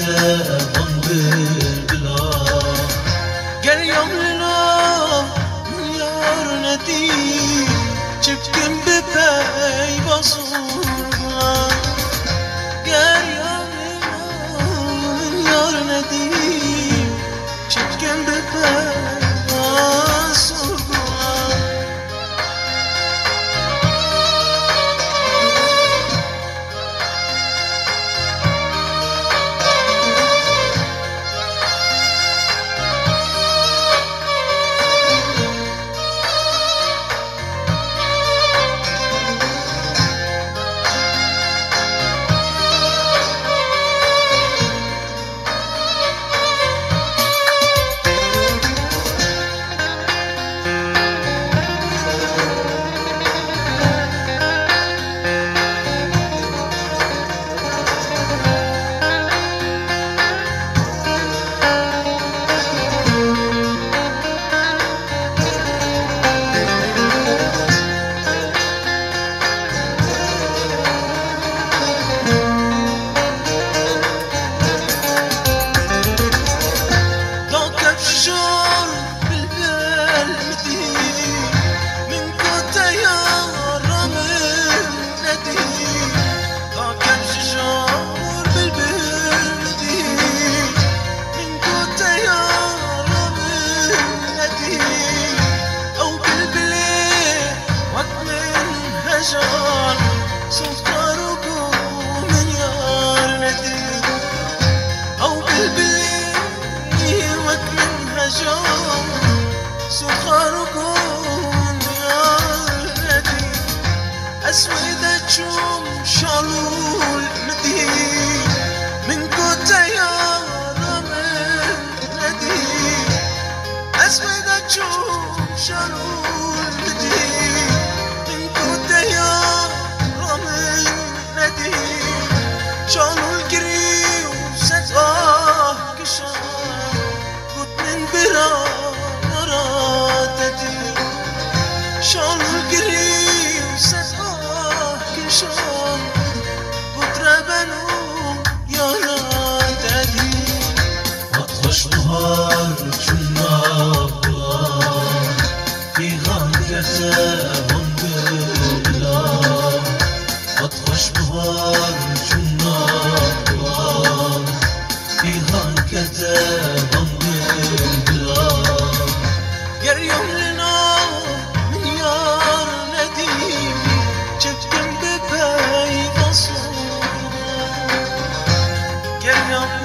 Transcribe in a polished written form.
كتابان بالبلا گل یمنا یار ندی چپکم به پی باسونا گل یمنا یار ندی چپکم به پی باسونا اسود چون شالول ندی من قد یارم ندی اسود چون شالول ندی من قد یارم ندی شالول گری و ستا کشان قد من برا مرادتی شالول گری بهار چون نابان پیغام کتابان بالبلا خوش بهار چون نابان پیغام کتابان بالبلا گریم لنا من یار ندیم چپکم به پی باسونا گریم